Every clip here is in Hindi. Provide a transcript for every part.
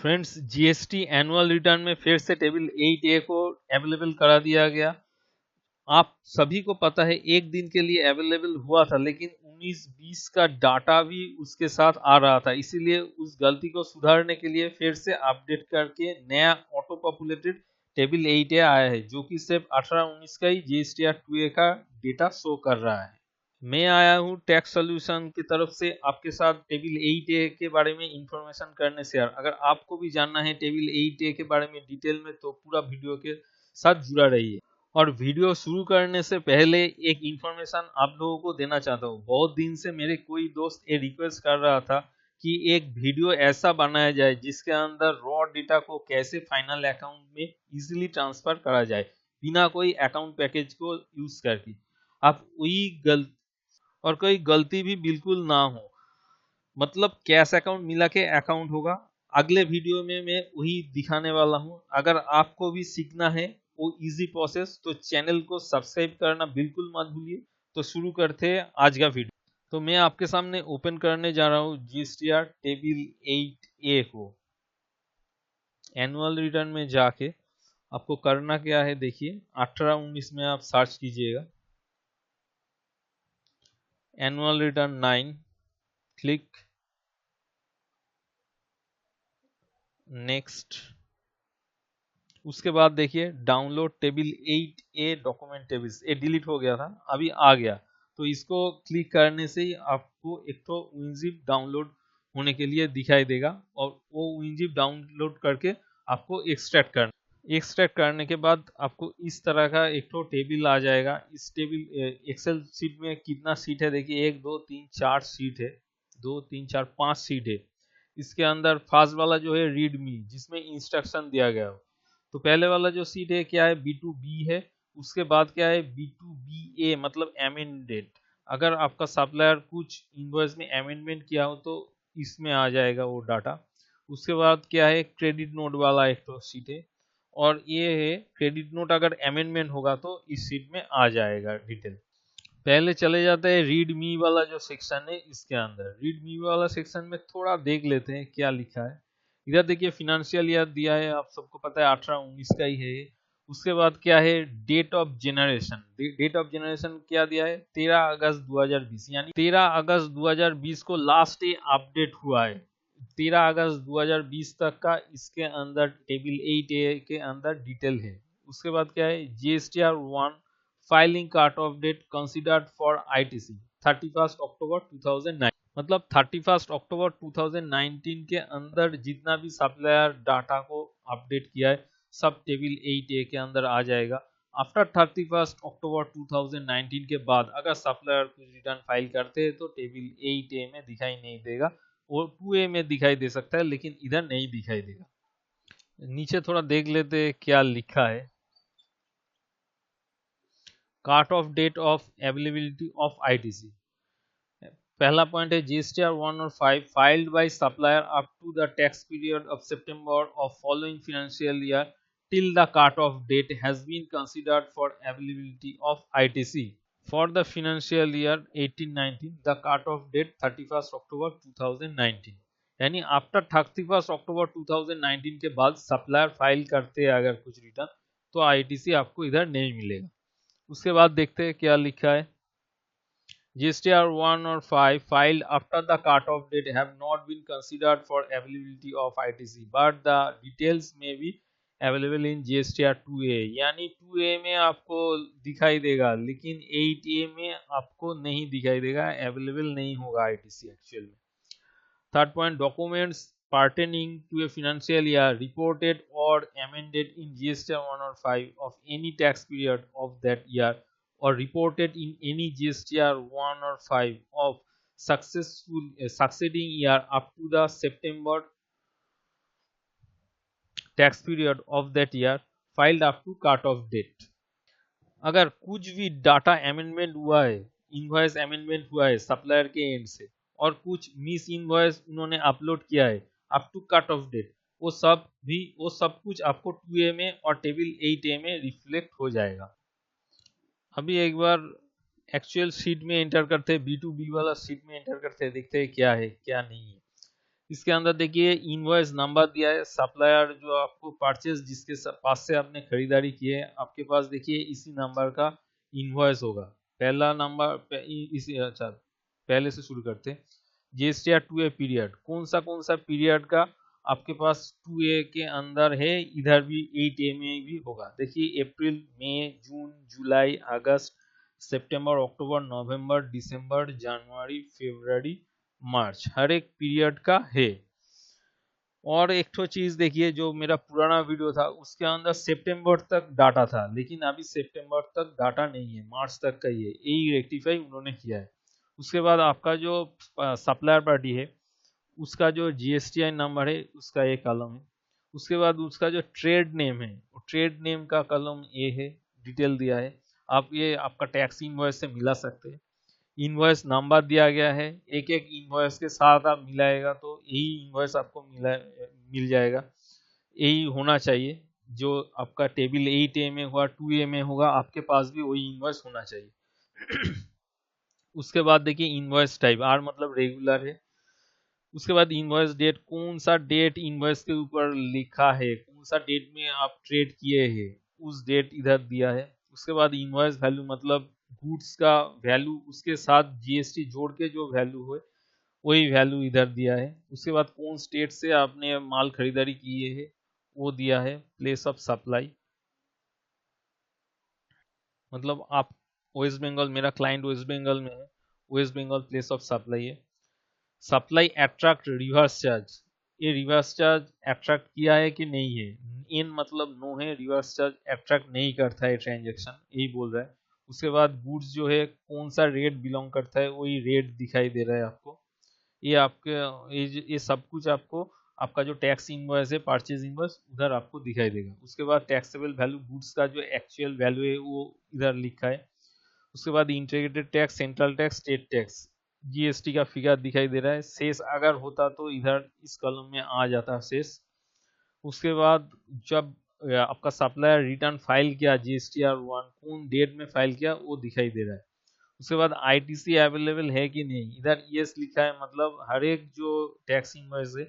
फ्रेंड्स, जीएसटी एनुअल रिटर्न में फिर से टेबल 8A को अवेलेबल करा दिया गया। आप सभी को पता है एक दिन के लिए अवेलेबल हुआ था, लेकिन 19-20 का डाटा भी उसके साथ आ रहा था, इसीलिए उस गलती को सुधारने के लिए फिर से अपडेट करके नया ऑटो पॉपुलेटेड टेबल 8A आया है, जो कि सिर्फ 18-19 का ही जीएसटीआर 2A का डेटा शो कर रहा है। मैं आया हूँ टैक्स सॉल्यूशन की तरफ से आपके साथ टेबल 8A के बारे में इंफॉर्मेशन करने शेयर। अगर आपको भी जानना है टेबल 8A के बारे में डिटेल में, तो पूरा वीडियो के साथ जुड़ा रहिए। और वीडियो शुरू करने से पहले एक इंफॉर्मेशन आप लोगों को देना चाहता हूँ। बहुत दिन से मेरे कोई दोस्त ये रिक्वेस्ट कर रहा था कि एक वीडियो ऐसा बनाया जाए जिसके अंदर रॉ डेटा को कैसे फाइनल अकाउंट में इजीली ट्रांसफर करा जाए बिना कोई अकाउंट पैकेज को यूज करके। आप वही और कोई गलती भी बिल्कुल ना हो, मतलब कैश अकाउंट मिला के अकाउंट होगा। अगले वीडियो में मैं वही दिखाने वाला हूँ। अगर आपको भी सीखना है वो इजी प्रोसेस, तो चैनल को सब्सक्राइब करना बिल्कुल मत भूलिए। तो शुरू करते हैं आज का वीडियो। तो मैं आपके सामने ओपन करने जा रहा हूँ जीएसटीआर टेबल 8A को। एनुअल रिटर्न में जाके आपको करना क्या है, देखिए 18-19 में आप सर्च कीजिएगा, एनुअल रिटर्न 9, क्लिक, नेक्स्ट। उसके बाद देखिए download table 8A document tables, ये डिलीट हो गया था, अभी आ गया। तो इसको क्लिक करने से ही आपको एक तो विनजिप डाउनलोड होने के लिए दिखाई देगा, और वो विनजिप डाउनलोड करके आपको एक्सट्रैक्ट करने के बाद आपको इस तरह का एक तो टेबल आ जाएगा। इस टेबल एक्सेल शीट में कितना सीट है, देखिए 1 2 3 4 सीट है, 2 3 4 5 सीट है। इसके अंदर फर्स्ट वाला जो है रीड मी, जिसमें इंस्ट्रक्शन दिया गया हो। तो पहले वाला जो सीट है क्या है, B2B है। उसके बाद क्या है, B2BA, मतलब अमेंडेड। अगर आपका सप्लायर कुछ इनवॉइस में अमेंडमेंट किया हो तो इसमें आ जाएगा वो डाटा। उसके बाद क्या है, क्रेडिट नोट वाला एक तो सीट है, और ये है क्रेडिट नोट अगर अमेंडमेंट होगा तो इस सीट में आ जाएगा डिटेल। पहले चले जाते हैं रीड मी वाला जो सेक्शन है, इसके अंदर रीड मी वाला सेक्शन में थोड़ा देख लेते हैं क्या लिखा है। इधर देखिए फिनेंशियल ईयर दिया है, आप सबको पता है 18-19 का ही है ये। उसके बाद क्या है, date of generation. Date of generation क्या दिया है, 13 अगस्त 2020, यानी 13 अगस्त 2020 को लास्ट डे अपडेट हुआ है। 13 अगस्त 2020 तक का इसके अंदर टेबल 8A के अंदर डिटेल है। उसके बाद क्या है, GSTR 1 filing cut off date considered for ITC 31 October 2009, मतलब 31 अक्टूबर 2019 के अंदर जितना भी सप्लायर डाटा को अपडेट किया है सब टेबल 8A के अंदर आ जाएगा। आफ्टर 31 अक्टूबर 2019 के बाद अगर सप्लायर कुछ रिटर्न फाइल करते हैं तो टेबल 8A में दिखाई नहीं देगा, वो 2A में दिखाई दे सकता है, लेकिन इधर नहीं दिखाई देगा। नीचे थोड़ा देख लेते हैं क्या लिखा है। Cut off date of availability of ITC. पहला पॉइंट है, जीएसटीआर 1 और 5 filed by supplier up to the tax period of September of following financial year till the cut off date has been considered for availability of ITC for the financial year 18-19, the cut off date 31 October 2019। यानी आफ्टर 31 अक्टूबर 2019 के बाद सप्लायर फाइल करते हैं अगर कुछ रिटर्न, तो आईटीसी आपको इधर नहीं मिलेगा। उसके बाद देखते हैं क्या लिखा है। GSTR 1 or 5 filed after the cutoff date have not been considered for availability of ITC, but the details may be available in GSTR 2A। यानी 2A में आपको दिखाई देगा, लेकिन 8A में आपको नहीं दिखाई देगा, अवेलेबल नहीं होगा ITC एक्चुअल में। Third point, documents pertaining to a financial year reported or amended in GSTR 1 or 5 of any tax period of that year, or reported in any GSTR 1 or 5 of succeeding year up to the September tax period of that year, filed up to cut off date। अगर कुछ भी डाटा अमेंडमेंट हुआ है, इनवॉइस अमेंडमेंट हुआ है सप्लायर के एंड से, और कुछ मिस इनवॉइस उन्होंने अपलोड किया है up to cut off date, वो सब कुछ आपको 2A में और टेबल 8A में रिफ्लेक्ट हो जाएगा। अभी एक बार एक्चुअल शीट में एंटर करते हैं, B2B वाला शीट में एंटर करते हैं, देखते हैं क्या है क्या नहीं है। इसके अंदर देखिए इनवॉइस नंबर दिया है, सप्लायर जो आपको परचेज जिसके पास से आपने खरीदारी की है आपके पास देखिए इसी नंबर का इनवॉइस होगा। पहला नंबर इसी, अच्छा पहले से शुरू करते हैं। जीएसटी 2A पीरियड कौन सा पीरियड का आपके पास 2A के अंदर है, इधर भी 8A में भी होगा। देखिए अप्रैल, मई, जून, जुलाई, अगस्त, सितंबर, अक्टूबर, नवंबर, दिसंबर, जनवरी, फरवरी, मार्च, हर एक पीरियड का है। और एक तो चीज देखिए जो मेरा पुराना वीडियो था उसके अंदर सितंबर तक डाटा था, लेकिन अभी सितंबर तक डाटा नहीं है, मार्च तक का ही है, यही रेक्टिफाई उन्होंने किया है। उसके बाद आपका जो सप्लायर पार्टी है उसका जो जीएसटीआई नंबर है उसका एक कॉलम है। उसके बाद उसका जो ट्रेड नेम है वो ट्रेड नेम का कॉलम ए है, डिटेल दिया है। आप ये आपका टैक्स इनवॉइस से मिला सकते हैं। इनवॉइस नंबर दिया गया है, एक एक इनवॉइस के साथ आप मिलाएगा तो यही इनवॉइस आपको मिल जाएगा। यही होना चाहिए, जो आपका टेबल 8A में होगा 2A में होगा आपके पास भी वही इनवॉइस होना चाहिए। उसके बाद देखिए इनवॉइस टाइप, आर मतलब रेगुलर है। उसके बाद इनवॉइस डेट, कौन सा डेट इनवॉइस के ऊपर लिखा है, कौन सा डेट में आप ट्रेड किए हैं उस डेट इधर दिया है। उसके बाद इनवॉइस वैल्यू मतलब गुड्स का वैल्यू, उसके साथ जीएसटी जोड़ के जो वैल्यू है वही वैल्यू इधर दिया है। उसके बाद कौन स्टेट से आपने माल खरीदारी किए है वो दिया है। प्लेस ऑफ सप्लाई मतलब आप वेस्ट बंगाल, मेरा क्लाइंट वेस्ट बंगाल में है, West Bengal place of supply है। सप्लाई अट्रैक्ट रिवर्स चार्ज, ये रिवर्स चार्ज अट्रैक्ट किया है कि नहीं है, इन मतलब नो है, रिवर्स चार्ज अट्रैक्ट नहीं करता है ट्रांजेक्शन, यही बोल रहा है। उसके बाद गुड्स जो है कौन सा रेट बिलोंग करता है वही रेट दिखाई दे रहा है आपको। ये आपके ये सब कुछ आपको आपका जो टैक्स इनवॉइस है परचेज इनवॉइस उधर आपको दिखाई देगा। उसके बाद टैक्सेबल वैल्यू, गुड्स का जो एक्चुअल वैल्यू है वो इधर लिखा है। उसके बाद integrated tax, central tax, state tax, GST का फिगर दिखाई दे रहा है। शेष अगर होता तो इधर इस कॉलम में आ जाता शेष। उसके बाद जब आपका सप्लायर रिटर्न फाइल किया GSTR1 कौन डेट में फाइल किया वो दिखाई दे रहा है। उसके बाद आईटीसी अवेलेबल है कि नहीं, इधर यस लिखा है मतलब हर एक जो टैक्स इनवॉइस है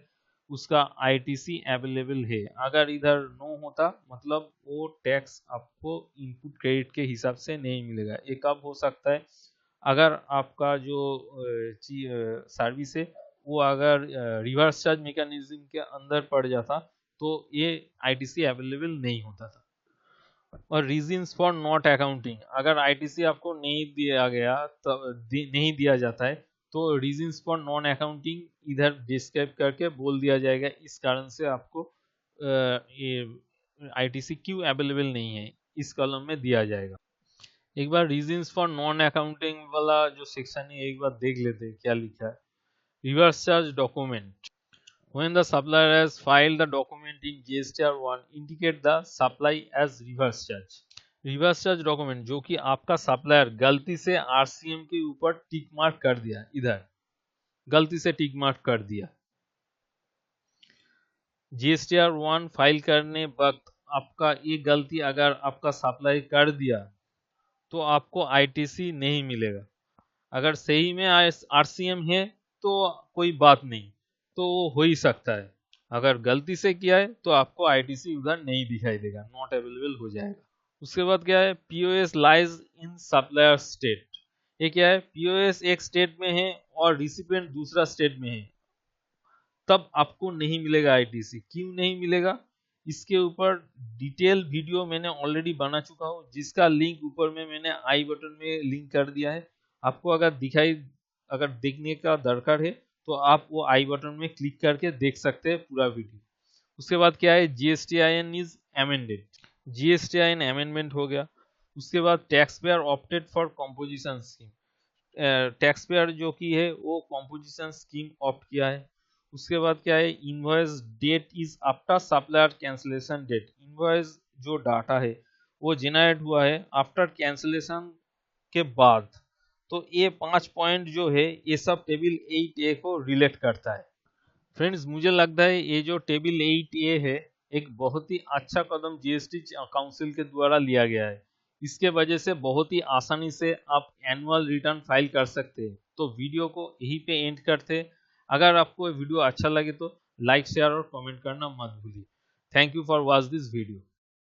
उसका आईटीसी अवेलेबल है। अगर इधर नो होता मतलब वो टैक्स आपको इनपुट क्रेडिट के हिसाब से नहीं मिलेगा। ये कब हो सकता है, अगर आपका जो सर्विस है वो अगर रिवर्स चार्ज मैकेनिज्म के अंदर पड़ जाता तो ये आईटीसी अवेलेबल नहीं होता था। और रीजंस फॉर नॉट अकाउंटिंग, अगर आईटीसी आपको नहीं दिया गया तो नहीं दिया जाता है तो रीजंस फॉर नॉन अकाउंटिंग इधर डिस्क्राइब करके बोल दिया जाएगा, इस कारण से आपको ये आईटीसी क्यों अवेलेबल नहीं है इस कॉलम में दिया जाएगा। एक बार रीजंस फॉर नॉन अकाउंटिंग वाला जो सेक्शन है एक बार देख लेते हैं क्या लिखा है। Reverse charge document, when the supplier has filed the document in GSTR1 indicate the supply as reverse charge। Reverse charge document जो कि आपका सप्लायर गलती से आरसीएम के ऊपर टिक मार्क कर दिया, इधर गलती से टिक मार्क कर दिया, GSTR1 फाइल करने वक्त आपका ये गलती अगर आपका सप्लाई कर दिया तो आपको आईटीसी नहीं मिलेगा। अगर सही में आरसीएम है तो कोई बात नहीं, तो वो हो ही सकता है। अगर गलती से किया है तो आपको आईटीसी उधर नहीं दिखाई देगा, नॉट अवेलेबल हो जाएगा। उसके बाद क्या है, POS lies in supplier state. ये क्या है, पीओएस एक स्टेट में है और रिसिपिएंट दूसरा स्टेट में है तब आपको नहीं मिलेगा आईटीसी। क्यों नहीं मिलेगा, इसके ऊपर डिटेल वीडियो मैंने ऑलरेडी बना चुका हूँ जिसका लिंक ऊपर में मैंने आई बटन में लिंक कर दिया है। आपको अगर देखने का दरकार है तो आप वो आई बटन में क्लिक करके देख सकते हैं पूरा वीडियो। उसके बाद क्या है, GSTIN is amended, GSTIN amendment हो गया। उसके बाद tax payer opted for composition scheme, tax payer जो की है वो कंपोजिशन स्कीम ऑप्ट किया है। उसके बाद क्या है, invoice date is after supplier cancellation date, invoice जो डाटा है वो जेनरेट हुआ है आफ्टर कैंसिलेशन के बाद। तो ये 5 पॉइंट जो है ये सब टेबल 8A को रिलेट करता है। फ्रेंड्स मुझे लगता है ये जो टेबल 8A है एक बहुत ही अच्छा कदम जीएसटी काउंसिल के द्वारा लिया गया है। इसके वजह से बहुत ही आसानी से आप एनुअल रिटर्न फाइल कर सकते हैं। तो वीडियो को यहीं पे एंड करते हैं। अगर आपको ये वीडियो अच्छा लगे तो लाइक शेयर और कमेंट करना मत भूलिए। Thank you for watch this video.